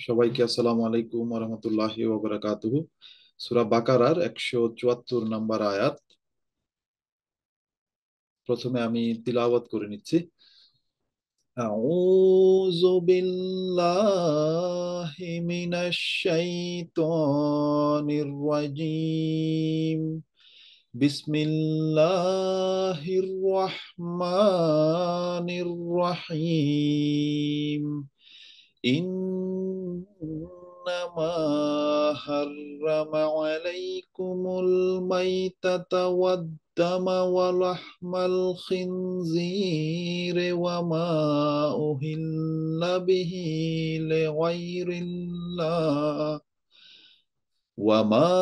সবাইকে আসসালামু আলাইকুম ওয়া রাহমাতুল্লাহি ওয়া বারাকাতুহু। সূরা বাকারার 174 নম্বর আয়াত। প্রথমে আমি তিলাওয়াত করে নিচ্ছি। আউযু বিল্লাহি মিনাশ শাইতানির রাজীম। বিসমিল্লাহির রহমানির রহিম। إنما حرم عليكم الميتة والدم ولحم الخنزير أهل به لغير الله وما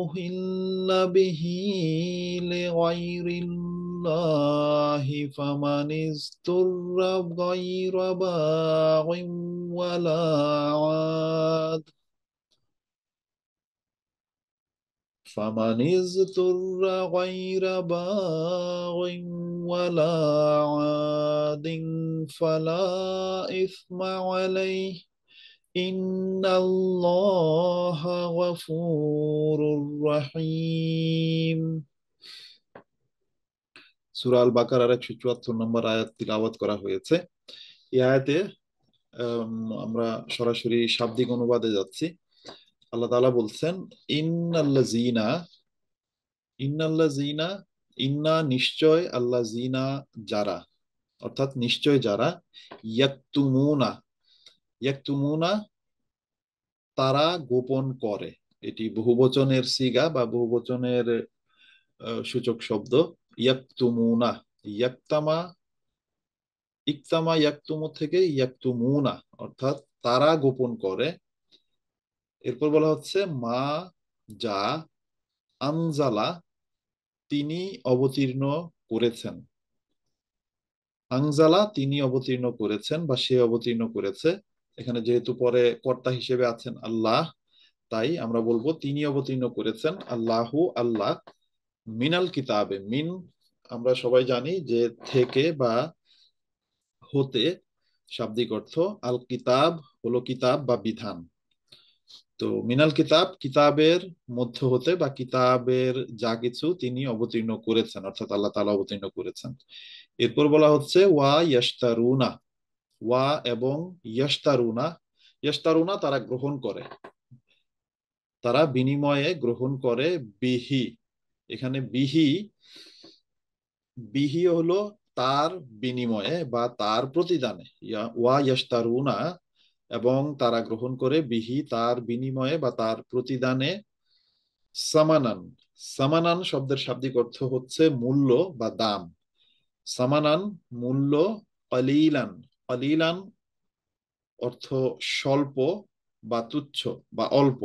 أهل به لغير الله فمن اضطر غير باغ ولا عاد فمن اضطر غير باغ ولا عاد فلا إثم عليه إن الله غفور رحيم। সূরা আল বাকারার 174 নম্বর আয়াত তিলাওয়াত করা হয়েছে। এই আয়াতে আমরা সরাসরি শাব্দিক অনুবাদে যাচ্ছি। আল্লাহ তাআলা বলছেন, ইন্নাল্লাযীনা ইন্নাল্লাযীনা ইন্না নিশ্চয়, আল্লাযীনা যারা, অর্থাৎ নিশ্চয় যারা, ইয়াকতুমুনা ইয়াকতুমুনা তারা গোপন করে। এটি বহুবচনের সিগা বা বহুবচনের সূচক শব্দ। ইয়াকতুমুনা, ইয়াকতামা ইকতামা ইয়াকতুমু থেকে ইয়াকতুমুনা, অর্থাৎ তারা গোপন করে। এরপর বলা হচ্ছে মা যা আনজালা তিনি অবতীর্ণ করেছেন। আনজালা তিনি অবতীর্ণ করেছেন বা সে অবতীর্ণ করেছে। এখানে যেহেতু পরে কর্তা হিসেবে আছেন আল্লাহ, তাই আমরা বলবো তিনি অবতীর্ণ করেছেন, আল্লাহু আল্লাহ, মিনাল কিতাবে। মিন আমরা সবাই জানি যে থেকে বা হতে শাব্দিক অর্থ। আল কিতাব হলো কিতাব বা বিধান। তো মিনাল কিতাব কিতাবের মধ্য হতে বা কিতাবের যা কিছু তিনি অবতীর্ণ করেছেন, অর্থাৎ আল্লাহ তাআলা অবতীর্ণ করেছেন। এরপর বলা হচ্ছে ওয়া ইয়াশতারুনা, ওয়া এবং ইয়াশতারুনা। ইয়াশতারুনা তারা গ্রহণ করে, তারা বিনিময়ে গ্রহণ করে। বিহি, এখানে বিহি বিহি হলো তার বিনিময়ে বা তার প্রতিদানে। ওয়া ইয়াশতারুনা এবং তারা গ্রহণ করে, বিহি তার বিনিময়ে বা তার প্রতিদানে, সামানান। সামানান শব্দের শাব্দিক অর্থ হচ্ছে মূল্য বা দাম। সামানান মূল্য, কলিলান কলিলান অর্থ স্বল্প বা তুচ্ছ বা অল্প,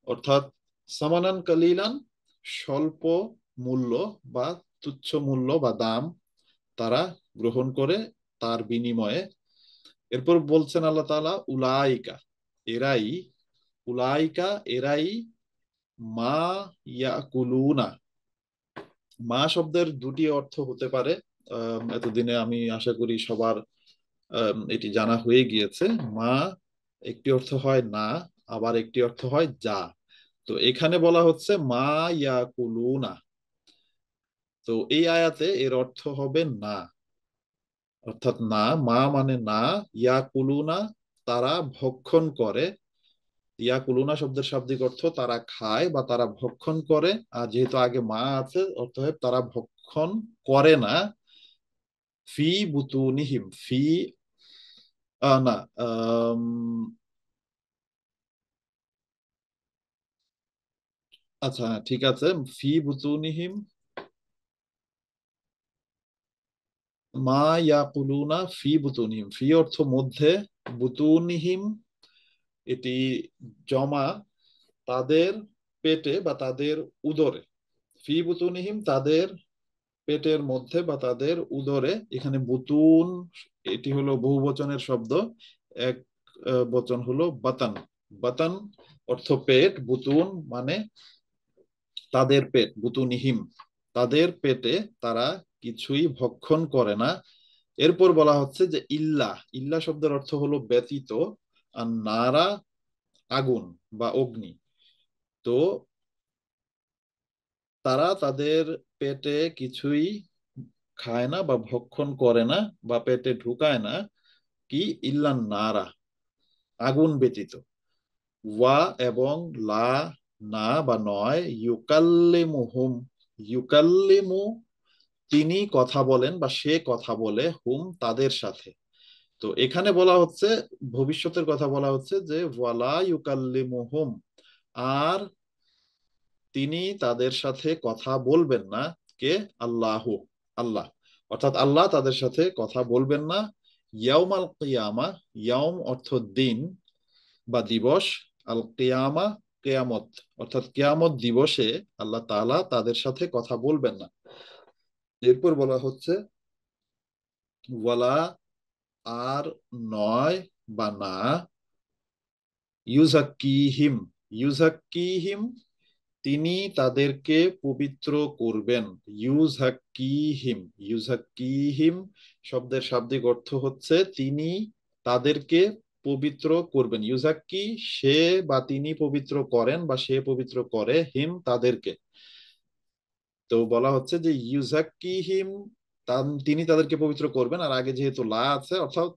অর্থাৎ সামানান কলিলান স্বল্প মূল্য বা তুচ্ছ মূল্য বা দাম তারা গ্রহণ করে তার বিনিময়ে। এরপর বলছেন আল্লাহ তাআলা উলাইকা এরাই, উলাইকা এরাই, মা ইয়াকুলুনা। মা শব্দের দুটি অর্থ হতে পারে। এতদিনে আমি আশা করি সবার এটি জানা হয়ে গিয়েছে। মা একটি অর্থ হয় না, আবার একটি অর্থ হয় যা। তো এখানে বলা হচ্ছে মা ইয়াকুলুনা, তো এই আয়াতে এর অর্থ হবে না, অর্থাৎ না, মা মানে না, ইয়াকুলুনা তারা ভক্ষণ করে। ইয়াকুলুনা শব্দের শাব্দিক অর্থ তারা খায় বা তারা ভক্ষণ করে। আর যেহেতু আগে মা আছে, অর্থাৎ তারা ভক্ষণ করে না। ফি বুতুনিহিম, ফি না, আম, আচ্ছা হ্যাঁ, ঠিক আছে। ফি বুতুনিহিম, মা ইয়াকুলুনা ফি বুতুনিহিম, ফি অর্থ মধ্যে, বুতুনিহিম এটি জমা, তাদের পেটে বা তাদের উদরে। ফি বুতুনিহিম তাদের পেটের মধ্যে বা তাদের উদরে। এখানে বুতুন এটি হলো বহুবচনের শব্দ। এক বচন হলো বাতান। বাতান অর্থ পেট, বুতুন মানে তাদের পেট, বুতুনিহিম তাদের পেটে তারা কিছুই ভক্ষণ করে না। এরপর বলা হচ্ছে যে ইল্লা, ইল্লা শব্দের অর্থ হলো ব্যতীত। আর নারা আগুন বা অগ্নি। তো তারা তাদের পেটে কিছুই খায় না বা ভক্ষণ করে না বা পেটে ঢুকায় না, কি ইল্লান নারা, আগুন ব্যতীত। ওয়া এবং লা, না বা নয়, ইউকাল্লিমুহুম, ইউকাল্লিমু তিনি কথা বলেন বা সে কথা বলে, হুম তাদের সাথে। তো এখানে বলা হচ্ছে, ভবিষ্যতের কথা বলা হচ্ছে যে ওয়ালা ইউকাল্লিমুহুম, আর তিনি তাদের সাথে কথা বলবেন না। কে? আল্লাহ, আল্লাহ, অর্থাৎ আল্লাহ তাদের সাথে কথা বলবেন না। ইয়াউমাল কিয়ামা, ইয়াউম অর্থ দিন বা দিবস, আল কিয়ামা কেয়ামত, অর্থাৎ কেয়ামত দিবসে আল্লাহ তাআলা তাদের সাথে কথা বলবেন না। এরপর বলা হচ্ছে ওয়ালা, আর নয় বা না, ইউজাক্কিহিম, ইউজাক্কিহিম তিনি তাদেরকে পবিত্র করবেন। ইউজাক্কিহিম, ইউজাক্কিহিম শব্দের শাব্দিক অর্থ হচ্ছে তিনি তাদেরকে পবিত্র করবেন। ইউজাক্কি সে বা তিনি পবিত্র করেন বা সে পবিত্র করে, হিম তাদেরকে। তো বলা হচ্ছে যে ইউজাক্কিহিম, তিনি তাদেরকে পবিত্র করবেন, আর আগে যেহেতু লা আছে অর্থাৎ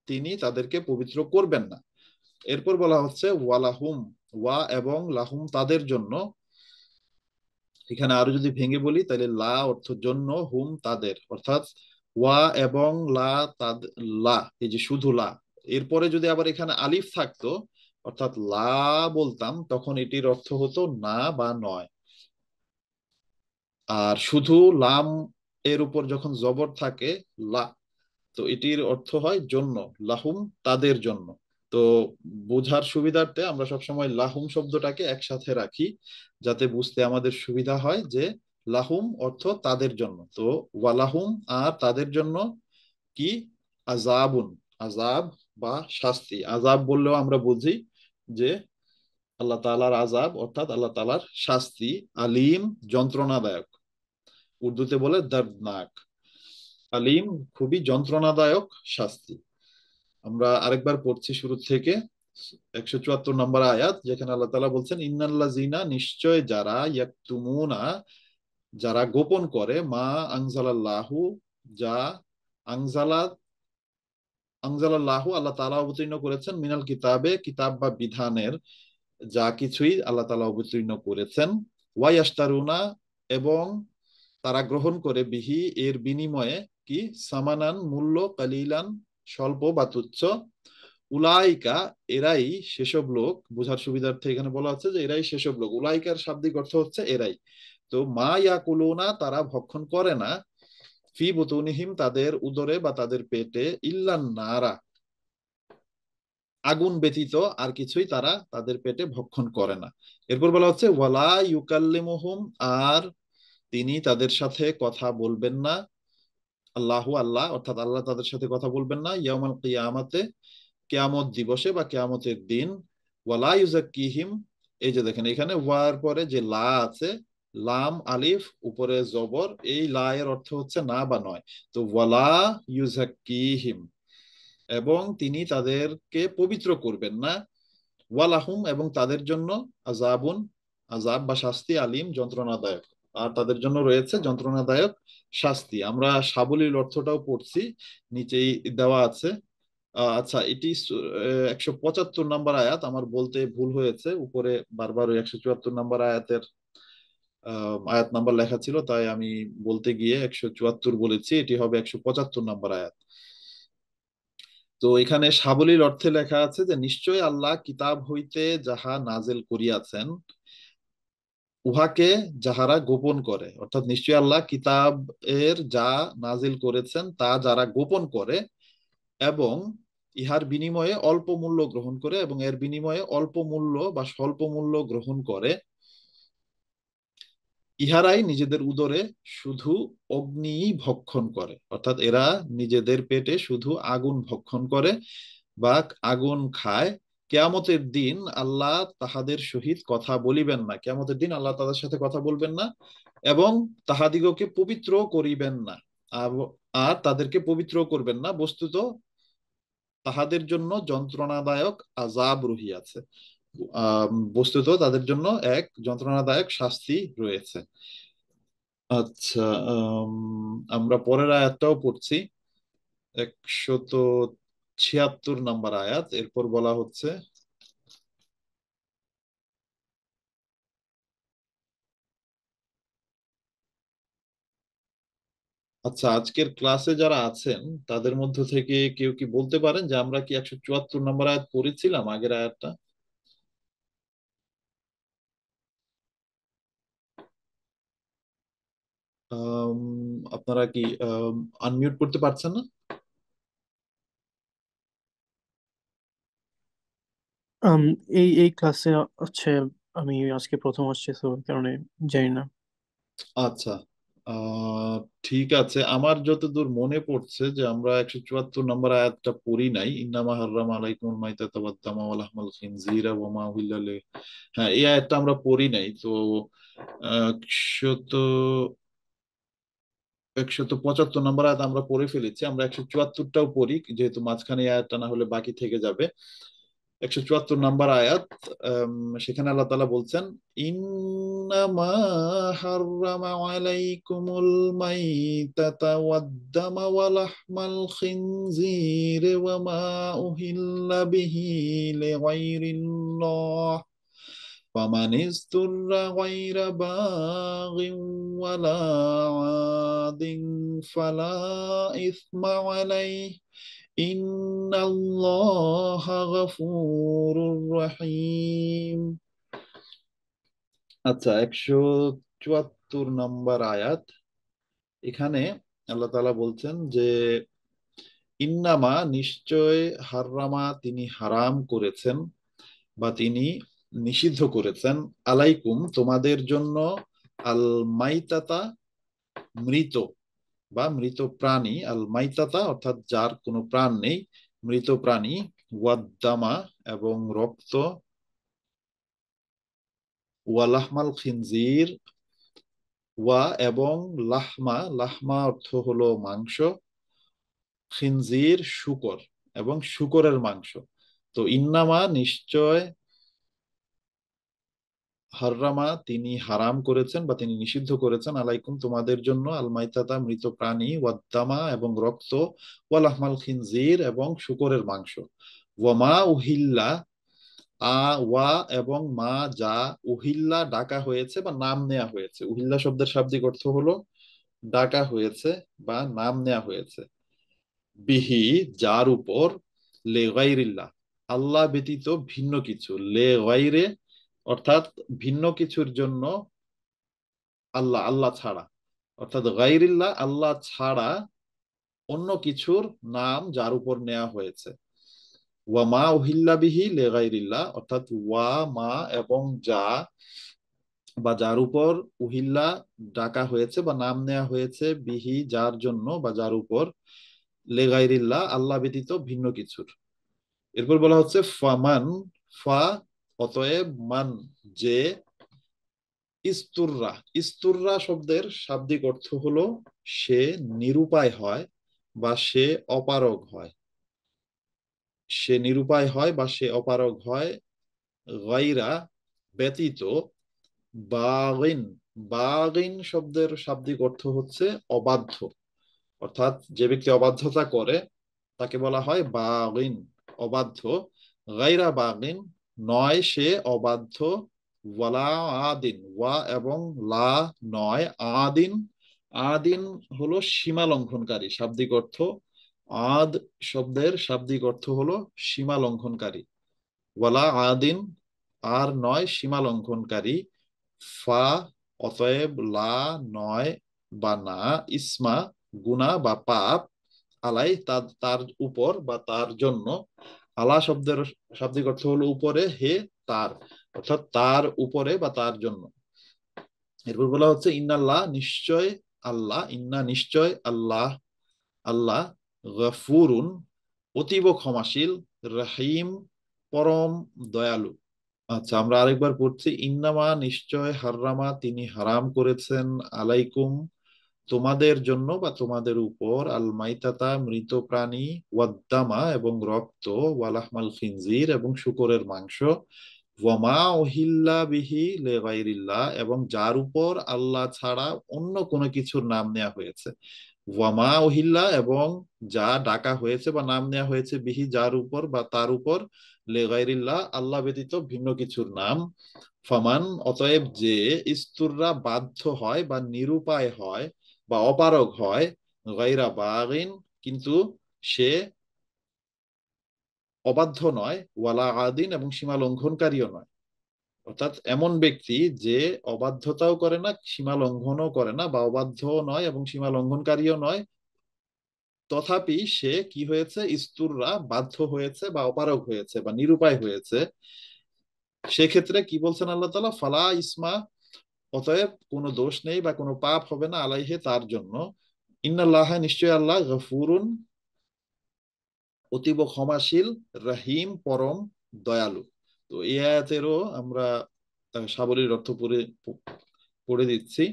তিনি তাদেরকে পবিত্র করবেন না। এরপর বলা হচ্ছে ওয়ালাহুম, ওয়া এবং লাহুম তাদের জন্য। এখানে আরো যদি ভেঙে বলি তাহলে লা অর্থ জন্য, হুম তাদের, অর্থাৎ ওয়া এবং লা, তাদের লা, এই যে শুধু লা, এরপরে যদি আবার এখানে আলিফ থাকতো অর্থাৎ লা বলতাম, তখন এটির অর্থ হতো না বা নয়। আর শুধু লাম এর উপর যখন জবর থাকে, লা, তো এটির অর্থ হয় জন্য, লাহুম তাদের জন্য। তো বোঝার সুবিধার্থে আমরা সবসময় লাহুম শব্দটাকে একসাথে রাখি, যাতে বুঝতে আমাদের সুবিধা হয় যে লাহুম অর্থ তাদের জন্য। তো ওয়ালাহুম আর তাদের জন্য কি, আজাবুন, আজাব বা শাস্তি। আজাব বললেও আমরা বুঝি যে আল্লাহ তাআলার আজাব অর্থাৎ আল্লাহ তাআলার শাস্তি। আলিম যন্ত্রণাদায়ক, উর্দুতে বলে দর্দনাক। আলিম খুবই যন্ত্রণাদায়ক শাস্তি। আমরা আরেকবার পড়ছি শুরু থেকে, 174 নম্বর আয়াত, যেখানে আল্লাহ তাআলা বলছেন ইন্নাল্লাযিনা, নিশ্চয় যারা, ইয়াকতুমুনা যারা গোপন করে, মা আনজালাল্লাহু, যা আনজালা, আনজালাল্লাহু আল্লাহ তাআলা অবতীর্ণ করেছেন, মিনাল কিতাবে কিতাব বা বিধানের যা কিছুই আল্লাহ তাআলা অবতীর্ণ করেছেন, ওয়াইয়াশতারুনা এবং তারা গ্রহণ করে, বিহি এর বিনিময়ে, কি সামানান মূল্য, কালিলান স্বল্প বা তুচ্ছ, উলাইকা এরাই সেসব লোক। বোঝার সুবিধার্থে এখানে বলা হচ্ছে যে এরাই সেসব লোক, উলাইকার শাব্দিক অর্থ হচ্ছে এরাই। তো মা ইয়াকুলুনা তারা ভক্ষণ করে না, ফি বুতুনিহিম তাদের উদরে বা তাদের পেটে, ইল্লান নারা আগুন ব্যতীত আর কিছুই তারা তাদের পেটে ভক্ষণ করে না। এরপর বলা হচ্ছে ওয়ালা ইউকাল্লিমুহুম, আর তিনি তাদের সাথে কথা বলবেন না, আল্লাহু আল্লাহ, অর্থাৎ আল্লাহ তাদের সাথে কথা বলবেন না, ইয়াউমাল কিয়ামাতে কেয়ামত দিবসে বা কেয়ামতের দিন। ওয়ালা ইউজাক্কিহিম, এই যে দেখেন এখানে ওয়ার পরে যে লা আছে, লাম আলিফ উপরে জবর, এই লা এর অর্থ হচ্ছে না বা নয়। তো ওয়ালা ইউজাক্কিহিম, এবং তিনি তাদেরকে পবিত্র করবেন না, ওয়ালাহুম এবং তাদের জন্য আযাবুন, আযাব বা শাস্তি, আলিম যন্ত্রণাদায়ক, আর তাদের জন্য রয়েছে যন্ত্রণাদায়ক শাস্তি। আমরা সাবলীল অর্থটাও পড়ছি, নিচেই দেওয়া আছে। আচ্ছা, এটি 175 নম্বর আয়াত, আমার বলতে ভুল হয়েছে, উপরে বারবার ওই 174 নম্বর আয়াতের আয়াত নাম্বার লেখা ছিল, তাই আমি বলতে গিয়ে 174 বলেছি, এটি হবে 175 নম্বর আয়াত। তো এখানে সাবলীল অর্থে লেখা আছে যে নিশ্চয় আল্লাহ কিতাব হইতে যাহা নাজেল করিয়াছেন, উহাকে যাহারা গোপন করে, অর্থাৎ নিশ্চয় আল্লাহ কিতাব এর যা নাজিল করেছেন তা যারা গোপন করে এবং ইহার বিনিময়ে অল্প মূল্য গ্রহণ করে, এবং এর বিনিময়ে অল্প মূল্য বা স্বল্প মূল্য গ্রহণ করে, ইহারাই নিজেদের উদরে শুধু অগ্নি ভক্ষণ করে, অর্থাৎ এরা নিজেদের পেটে শুধু আগুন ভক্ষণ করে বা আগুন খায়। কেয়ামতের দিন আল্লাহ তাহাদের সহিত কথা বলিবেন না, কেয়ামতের দিন আল্লাহ তাদের সাথে কথা বলবেন না এবং তাহাদিগকে পবিত্র করিবেন না। আর আর তাদেরকে পবিত্র করবেন না। বস্তুত তাহাদের জন্য যন্ত্রণাদায়ক আযাব রহিয়াছে। বস্তুত তাদের জন্য এক যন্ত্রণাদায়ক শাস্তি রয়েছে। আচ্ছা, আমরা পরের আয়াতটাও পড়ছি। 176 নম্বর আয়াত। এরপর বলা হচ্ছে, আচ্ছা, আজকের ক্লাসে যারা আছেন তাদের মধ্য থেকে কেউ কি বলতে পারেন যে আমরা কি 174 নম্বর আয়াত পড়েছিলাম, আগের আয়াতটা? আম, আপনারা কি আনমিউট করতে পারছেন না? আম, এই ক্লাসে হচ্ছে আমি আজকে প্রথম আসছি, তো ওই কারণে জানি না। আচ্ছা, আহ, ঠিক আছে। আমার যতদূর মনে পড়ছে যে আমরা 174 নম্বর আয়াতটা পড়ি নাই, ইন্নামা হাররামা আলাইকুমুল মাইতাতা ওয়াদ দামা ওয়া লাহমাল খিনজিরা ওয়া মা উহিল্লা হ্যাঁ, এই আয়াতটা আমরা পড়ি নাই তো। 175 নম্বর আয়াত আমরা পড়ে ফেলেছি। আমরা 174টাও পড়ি, যেহেতু মাঝখানে এই আয়াতটা না হলে বাকি থেকে যাবে। 174 নম্বর আয়াত, আম, সেখানে আল্লাহ তাআলা বলছেন, ইন্নামা হাররামা আলাইকুমুল মাইতাতা ওয়াদ-দামা ওয়া লাহমাল খিনজির ওয়া মা উহিল্লা বিহি লিগাইরিল্লাহ فمن اضطر غير باغ ولا عاد فلا إثم عليه إن الله غفور رحيم। আচ্ছা, 174 নম্বর আয়াত। এখানে আল্লাহ তাআলা বলছেন যে ইন্নামা নিশ্চয়, হাররামা তিনি হারাম করেছেন বা তিনি নিষিদ্ধ করেছেন, আলাইকুম তোমাদের জন্য, আল মাইতাতা মৃত বা মৃত প্রাণী, আল মাইতাতা অর্থাৎ যার কোনো প্রাণ নেই, মৃত প্রাণী, ওয়াদ্দামা এবং রক্ত, ওয়ালাহমাল খিনজির, ওয়া এবং লাহমা, লাহমা অর্থ হলো মাংস, খিনজির শূকর এবং শূকরের মাংস। তো ইন্নামা নিশ্চয়, হাররামা তিনি হারাম করেছেন বা তিনি নিষিদ্ধ করেছেন, আলাইকুম তোমাদের জন্য, আলমাইতাতা মৃত প্রাণী, ওয়াদ্দামা এবং রক্ত, ওয়ালাহমাল খিনজির এবং শূকরের মাংস, ওয়ামা উহিল্লা, ওয়া এবং মা যা, উহিল্লা ডাকা হয়েছে বা নাম নেয়া হয়েছে। উহিল্লা শব্দের শাব্দিক অর্থ হলো ডাকা হয়েছে বা নাম নেয়া হয়েছে, বিহি যার উপর, লে গাইরিল্লাহ আল্লাহ ব্যতীত ভিন্ন কিছু, লে গাইরে অর্থাৎ ভিন্ন কিছুর জন্য, আল্লাহ আল্লাহ ছাড়া, অর্থাৎ গাইরিল্লাহ আল্লাহ ছাড়া অন্য কিছুর নাম যার উপর নেওয়া হয়েছে। ওয়া মা উহিল্লা বিহি লে গাইরিল্লাহ অর্থাৎ ওয়া মা এবং যা বা যার উপর, উহিল্লা ডাকা হয়েছে বা নাম নেওয়া হয়েছে, বিহি যার জন্য বা যার উপর, লে গাইরিল্লাহ আল্লাহ ব্যতীত ভিন্ন কিছুর। এরপর বলা হচ্ছে ফামান, ফা অতএব, মান যে, ইস্তুররা, ইস্তুররা শব্দের শাব্দিক অর্থ হলো সে নিরুপায় হয় বা সে অপারগ হয়, সে নিরুপায় হয় বা সে অপারগ হয়, গাইরা ব্যতীত, বাগিন, বাগিন শব্দের শাব্দিক অর্থ হচ্ছে অবাধ্য, অর্থাৎ যে ব্যক্তি অবাধ্যতা করে তাকে বলা হয় বাগিন, অবাধ্য। গাইরা বাগিন নয় সে অবাধ্য, ওয়ালা আদিন, ওয়া এবং লা নয়, আদিন, আদিন হলো সীমা লঙ্ঘনকারী, শাব্দিক অর্থ। আদ শব্দের শাব্দিক অর্থ হলো সীমা লঙ্ঘনকারী, ওয়ালা আদিন আর নয় সীমা লঙ্ঘনকারী, ফা অতএব, লা নয় বা না, ইসমা গুনাহ বা পাপ, আলাই তার তার উপর বা তার জন্য, আলা শব্দের শাব্দিক অর্থ হলো উপরে, হে তার, অর্থাৎ তার উপরে বা তার জন্য। এরপর বলা হচ্ছে ইন্নাল্লাহ নিশ্চয়, আল্লাহ, ইন্না নিশ্চয়, আল্লাহ আল্লাহ, গফুরুন অতীব ক্ষমাশীল, রহিম পরম দয়ালু। আচ্ছা, আমরা আরেকবার পড়ছি, ইন্নামা নিশ্চয়, হাররামা তিনি হারাম করেছেন, আলাইকুম তোমাদের জন্য বা তোমাদের উপর আল মাইতাতা মৃত প্রাণী, ওয়াদ্দামা এবং রক্ত, ওয়ালাহমাল খিনজির এবং শূকরের মাংস, ওয়ামা ওহিল্লা বিহি লিগাইরিল্লাহ এবং যার উপর আল্লাহ ছাড়া অন্য কোনো কিছুর নাম নেওয়া হয়েছে। ওয়ামা ওহিল্লা এবং যা ডাকা হয়েছে বা নাম নেওয়া হয়েছে বিহি যার উপর বা তার উপর, লিগাইরিল্লাহ আল্লাহ ব্যতীত ভিন্ন কিছুর নাম। ফামান অতএব যে, ইস্তুররা বাধ্য হয় বা নিরুপায় হয় বা অপারগ হয়, গায়রা বাগিন কিন্তু সে অবাধ্য নয়, ওয়ালা আদিন এবং সীমা লঙ্ঘনকারীও নয়। অর্থাৎ এমন ব্যক্তি যে অবাধ্যতাও করে না, সীমা লঙ্ঘনও করে না, বা অবাধ্যও নয় এবং সীমা লঙ্ঘনকারীও নয়, তথাপি সে কি হয়েছে, ইস্তুররা বাধ্য হয়েছে বা অপারগ হয়েছে বা নিরুপায় হয়েছে, সেক্ষেত্রে কি বলছেন আল্লাহ তাআলা, ফালা ইসমা অতএব কোনো দোষ নেই বা কোনো পাপ হবে না আলাইহে তার জন্য। ইন্নাল্লাহ নিশ্চয় আল্লাহ গফুরুন অতীব ক্ষমাশীল, রহিম পরম দয়ালু। তো এই আয়াতেরও আমরা সাবলীল অর্থ পড়ে পড়ে দিচ্ছি।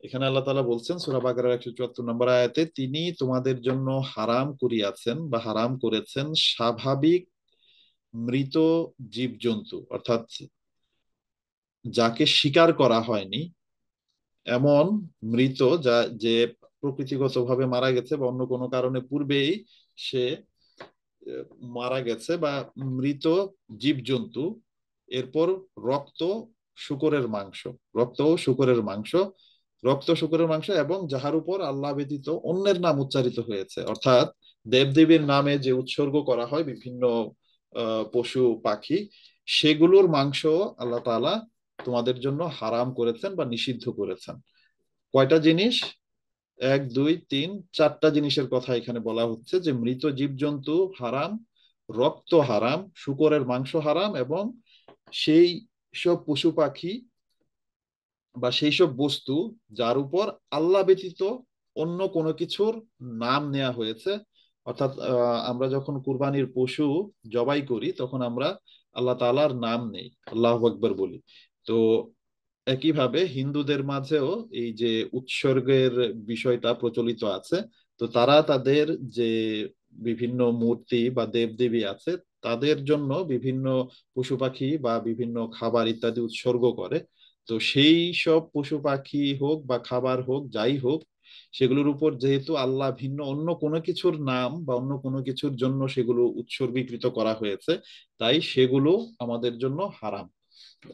এখানে আল্লাহ তাআলা বলছেন সূরা বাকারার 174 নম্বর আয়াতে, তিনি তোমাদের জন্য হারাম করিয়াছেন বা হারাম করেছেন স্বাভাবিক মৃত জীবজন্তু, অর্থাৎ যাকে শিকার করা হয়নি, এমন মৃত যা যে প্রকৃতিগতভাবে মারা গেছে বা অন্য কোনো কারণে পূর্বেই সে মারা গেছে, বা মৃত জীবজন্তু, এরপর রক্ত, শূকরের মাংস, রক্ত ও শূকরের মাংস, রক্ত শূকরের মাংস এবং যাহার উপর আল্লাহ ব্যতীত অন্যের নাম উচ্চারিত হয়েছে, অর্থাৎ দেবদেবীর নামে যে উৎসর্গ করা হয় বিভিন্ন পশু পাখি, সেগুলোর মাংস আল্লাহ তাআলা তোমাদের জন্য হারাম করেছেন বা নিষিদ্ধ করেছেন। কয়টা জিনিস? এক, দুই, তিন, চারটা জিনিসের কথা এখানে বলা হচ্ছে, যে মৃত জীবজন্তু হারাম, রক্ত হারাম, শূকরের মাংস হারাম, এবং সেই সব পশু পাখি বা সেই সব বস্তু যার উপর আল্লাহ ব্যতীত অন্য কোনো কিছুর নাম নেওয়া হয়েছে। অর্থাৎ আমরা যখন কুরবানির পশু জবাই করি তখন আমরা আল্লাহ তাআলার নাম নেই, আল্লাহু আকবার বলি। তো একইভাবে হিন্দুদের মাঝেও এই যে উৎসর্গের বিষয়টা প্রচলিত আছে। তো তারা তাদের যে বিভিন্ন মূর্তি বা দেবদেবী আছে, তাদের জন্য বিভিন্ন পশু পাখি বা বিভিন্ন খাবার ইত্যাদি উৎসর্গ করে। তো সেই সব পশু পাখি হোক বা খাবার হোক, যাই হোক, সেগুলোর উপর যেহেতু আল্লাহ ভিন্ন অন্য কোনো কিছুর নাম বা অন্য কোনো কিছুর জন্য সেগুলো উৎসর্গীকৃত করা হয়েছে, তাই সেগুলো আমাদের জন্য হারাম।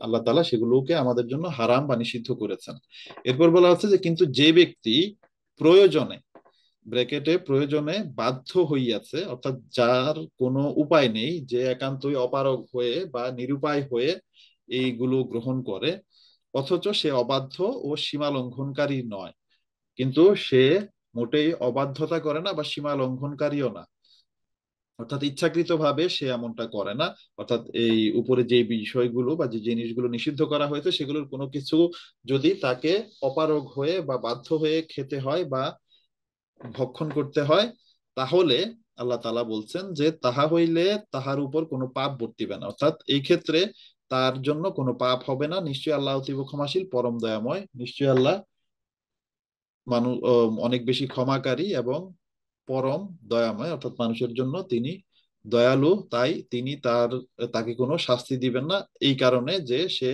আল্লাহ তাআলা সেগুলোকে আমাদের জন্য হারাম বা নিষিদ্ধ করেছেন। এরপর বলা হচ্ছে যে, কিন্তু যে ব্যক্তি প্রয়োজনে, ব্র্যাকেটে প্রয়োজনে বাধ্য হইয়াছে, অর্থাৎ যার কোনো উপায় নেই, যে একান্তই অপারগ হয়ে বা নিরুপায় হয়ে এইগুলো গ্রহণ করে, অথচ সে অবাধ্য ও সীমা লঙ্ঘনকারী নয়, কিন্তু সে মোটেই অবাধ্যতা করে না বা সীমা লঙ্ঘনকারীও না, অর্থাৎ ইচ্ছাকৃতভাবে সে এমনটা করে না। অর্থাৎ এই উপরে যে বিষয়গুলো বা যে জিনিসগুলো নিষিদ্ধ করা হয়েছে সেগুলোর কোনো কিছু যদি তাকে অপারগ হয়ে বা বাধ্য হয়ে খেতে হয় বা ভক্ষণ করতে হয়, তাহলে আল্লাহ তাআলা বলছেন যে তাহা হইলে তাহার উপর কোনো পাপ বর্তিবে না, অর্থাৎ এই ক্ষেত্রে তার জন্য কোনো পাপ হবে না। নিশ্চয়ই আল্লাহ অতীব ক্ষমাশীল, পরম দয়াময়। নিশ্চয়ই আল্লাহ মানুষ অনেক বেশি ক্ষমাকারী এবং পরম দয়াময়, অর্থাৎ মানুষের জন্য তিনি দয়ালু, তাই তিনি তাকে কোনো শাস্তি দিবেন না এই কারণে যে সে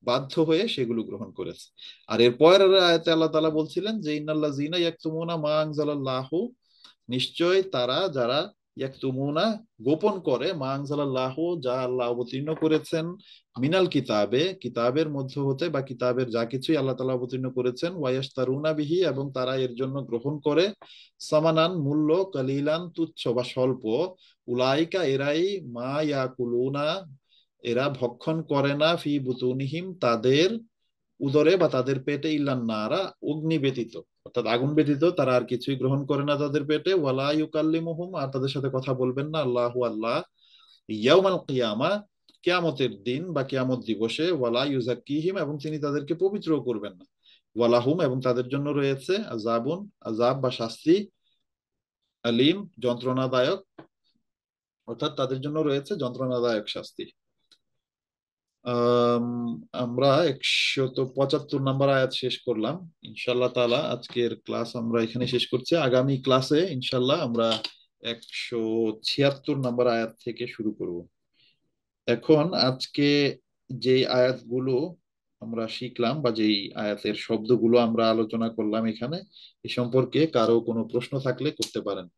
বাধ্য হয়ে সেগুলো গ্রহণ করেছে। আর এর পরের আয়াতে আল্লাহ তাআলা বলছিলেন যে, ইন্নাল্লাযীনা ইয়াকতুমুনা মা আনজালাল্লাহু, নিশ্চয় তারা যারা, ইয়াকতুমুনা গোপন করে, মা আনজালাল্লাহু যা আল্লাহ অবতীর্ণ করেছেন, মিনাল কিতাবে কিতাবের মধ্য হতে বা কিতাবের যা কিছুই আল্লাহ তাআলা অবতীর্ণ করেছেন, ওয়ায়াশতারুনা বিহি এবং তারা এর জন্য গ্রহণ করে, সামানান মূল্য, কালিলান তুচ্ছ বা স্বল্প, উলাইকা এরাই, মা ইয়াকুলুনা এরা ভক্ষণ করে না, ফি বুতুনিহিম তাদের উদরে বা তাদের পেটে, ইল্লান নারা অগ্নি ব্যতীত, অর্থাৎ আগুন ব্যতীত তারা আর কিছুই গ্রহণ করে না তাদের পেটে, ওয়ালা ইউকাল্লিমুহুম আর তাদের সাথে কথা বলবেন না, আল্লাহু আল্লাহ, ইয়াউমাল কিয়ামা কিয়ামতের দিন বা কিয়ামত দিবসে, ওয়ালা ইউজাক্কিহিম এবং তিনি তাদেরকে পবিত্র করবেন না, ওয়ালাহুম এবং তাদের জন্য রয়েছে আযাবুন আযাব বা শাস্তি, আলিম যন্ত্রণাদায়ক, অর্থাৎ তাদের জন্য রয়েছে যন্ত্রণাদায়ক শাস্তি। আম, আমরা 175 নম্বর আয়াত শেষ করলাম। ইনশাল্লাহ তাআলা আজকের ক্লাস আমরা এখানে শেষ করছি। আগামী ক্লাসে ইনশাল্লাহ আমরা 176 নম্বর আয়াত থেকে শুরু করব। এখন আজকে যেই আয়াতগুলো আমরা শিখলাম বা যেই আয়াতের শব্দগুলো আমরা আলোচনা করলাম এখানে, এ সম্পর্কে কারো কোনো প্রশ্ন থাকলে করতে পারেন।